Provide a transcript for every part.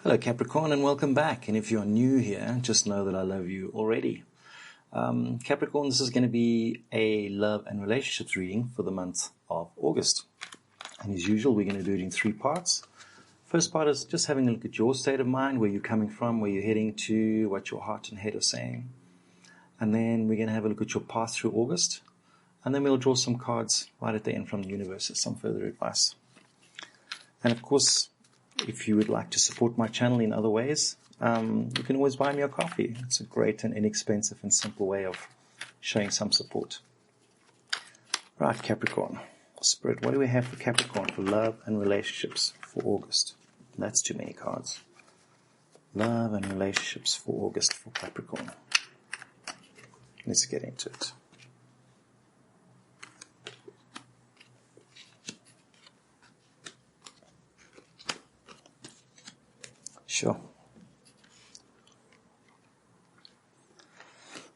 Hello Capricorn, and welcome back. And if you're new here, just know that I love you already. Capricorn, this is going to be a love and relationships reading for the month of August. And as usual, we're going to do it in 3 parts. First part is just having a look at your state of mind, where you're coming from, where you're heading to, what your heart and head are saying. And then we're going to have a look at your path through August. And then we'll draw some cards right at the end from the universe as some further advice. And of course, if you would like to support my channel in other ways, you can always buy me a coffee. It's a great and inexpensive and simple way of showing some support. Right, Capricorn. Spirit, what do we have for Capricorn for love and relationships for August? That's too many cards. Love and relationships for August for Capricorn. Let's get into it. Sure.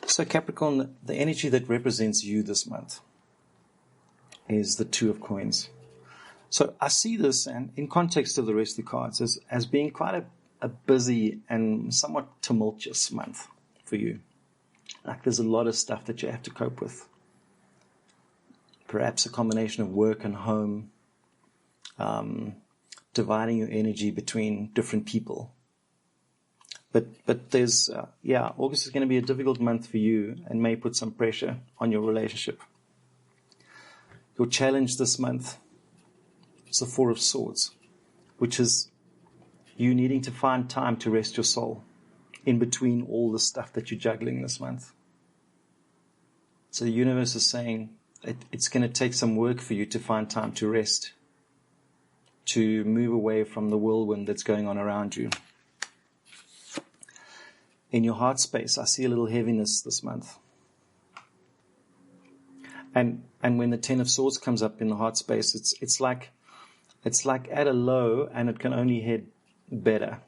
So Capricorn, the energy that represents you this month is the 2 of coins. So I see this, and in context of the rest of the cards, as being quite a busy and somewhat tumultuous month for you. Like there's a lot of stuff that you have to cope with. Perhaps a combination of work and home, dividing your energy between different people. But there's, August is going to be a difficult month for you and may put some pressure on your relationship. Your challenge this month is the 4 of Swords, which is you needing to find time to rest your soul in between all the stuff that you're juggling this month. So the universe is saying it's going to take some work for you to find time to rest, to move away from the whirlwind that's going on around you. In your heart space, I see a little heaviness this month. And when the 10 of Swords comes up in the heart space, it's like at a low, and it can only head better.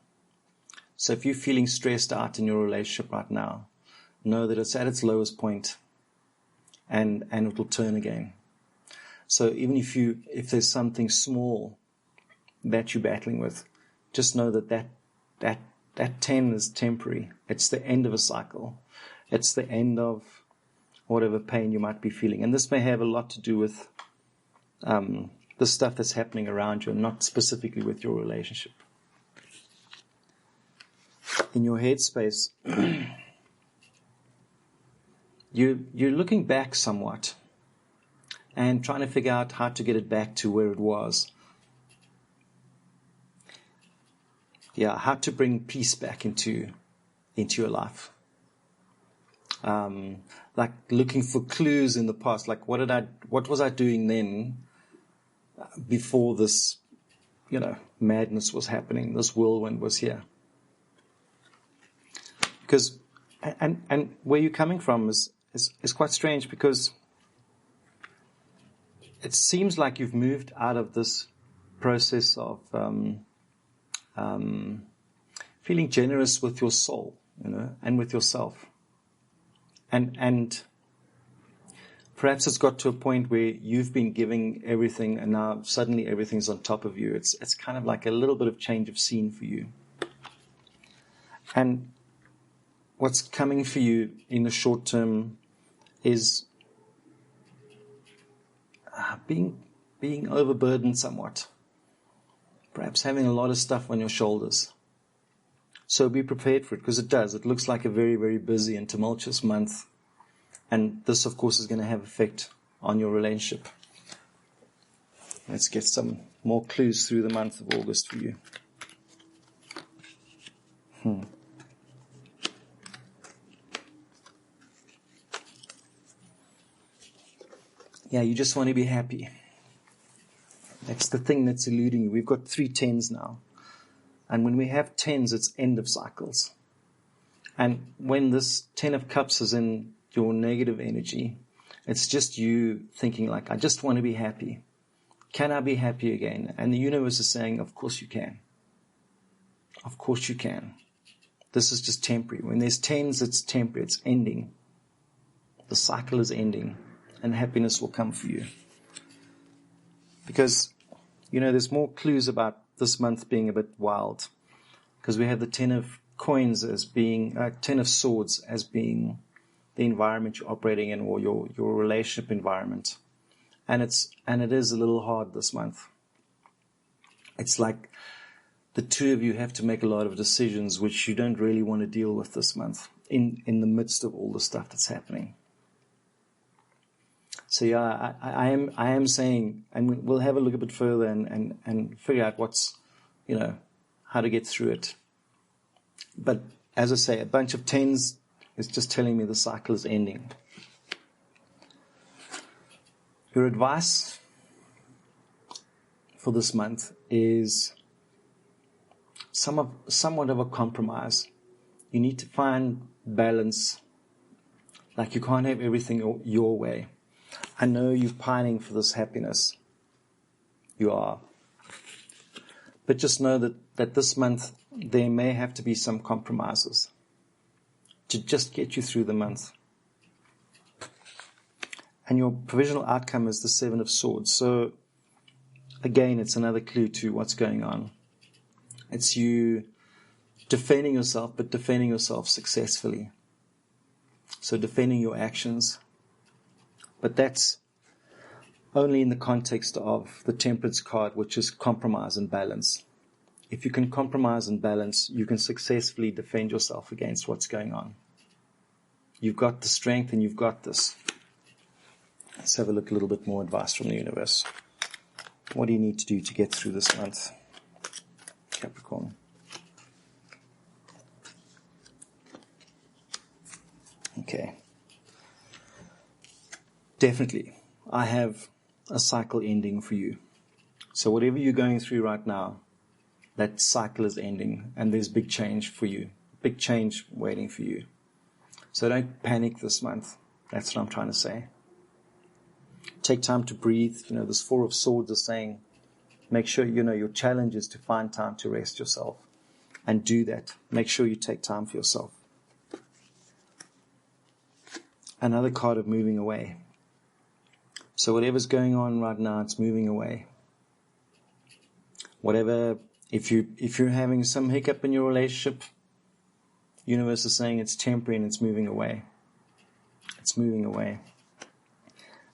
So if you're feeling stressed out in your relationship right now, know that it's at its lowest point, and it will turn again. So even if there's something small that you're battling with, just know that 10 is temporary. It's the end of a cycle. It's the end of whatever pain you might be feeling. And this may have a lot to do with the stuff that's happening around you, and not specifically with your relationship. In your headspace, you're looking back somewhat and trying to figure out how to get it back to where it was. Yeah, how to bring peace back into your life. Like looking for clues in the past. Like what was I doing then before this, madness was happening, this whirlwind was here. Because, and where you're coming from is quite strange, because it seems like you've moved out of this process of feeling generous with your soul, and with yourself. And perhaps it's got to a point where you've been giving everything, and now suddenly everything's on top of you. It's kind of like a little bit of change of scene for you. And what's coming for you in the short term is being overburdened somewhat. Perhaps having a lot of stuff on your shoulders. So be prepared for it, because it does. It looks like a very, very busy and tumultuous month. And this, of course, is going to have effect on your relationship. Let's get some more clues through the month of August for you. Yeah, you just want to be happy. That's the thing that's eluding you. We've got 3 10s now. And when we have 10s, it's end of cycles. And when this 10 of cups is in your negative energy, it's just you thinking like, I just want to be happy. Can I be happy again? And the universe is saying, of course you can. Of course you can. This is just temporary. When there's 10s, it's temporary. It's ending. The cycle is ending, and happiness will come for you. Because, there's more clues about this month being a bit wild. because we have the 10 of coins as being, 10 of swords as being the environment you're operating in, or your relationship environment. And it is a little hard this month. It's like the two of you have to make a lot of decisions which you don't really want to deal with this month in the midst of all the stuff that's happening. So yeah, I am saying, and we'll have a look a bit further and figure out what's, how to get through it. But as I say, a bunch of tens is just telling me the cycle is ending. Your advice for this month is somewhat of a compromise. You need to find balance. Like, you can't have everything your way. I know you're pining for this happiness. You are. But just know that this month there may have to be some compromises to just get you through the month. And your provisional outcome is the 7 of Swords. So again, it's another clue to what's going on. It's you defending yourself, but defending yourself successfully. So defending your actions. But that's only in the context of the Temperance card, which is compromise and balance. If you can compromise and balance, you can successfully defend yourself against what's going on. You've got the strength and you've got this. Let's have a look, a little bit more advice from the universe. What do you need to do to get through this month, Capricorn? Okay. Definitely, I have a cycle ending for you. So whatever you're going through right now, that cycle is ending, and there's big change for you, big change waiting for you. So don't panic this month. That's what I'm trying to say. Take time to breathe. This 4 of Swords is saying, make sure, your challenge is to find time to rest yourself, and do that. Make sure you take time for yourself. Another card of moving away. So whatever's going on right now, it's moving away. Whatever, if you're having some hiccup in your relationship, universe is saying it's temporary and it's moving away. It's moving away.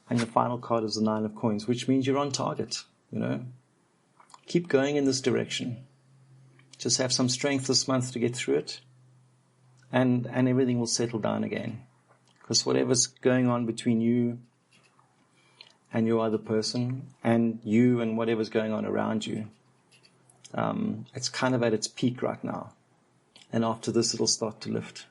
And your final card is the 9 of Coins, which means you're on target. Keep going in this direction. Just have some strength this month to get through it, and everything will settle down again. Because whatever's going on between you and your other person, and you and whatever's going on around you, it's kind of at its peak right now. And after this, it'll start to lift.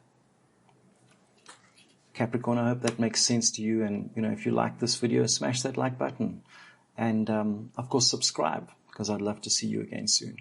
Capricorn, I hope that makes sense to you. And, if you like this video, smash that like button. And, of course, subscribe, because I'd love to see you again soon.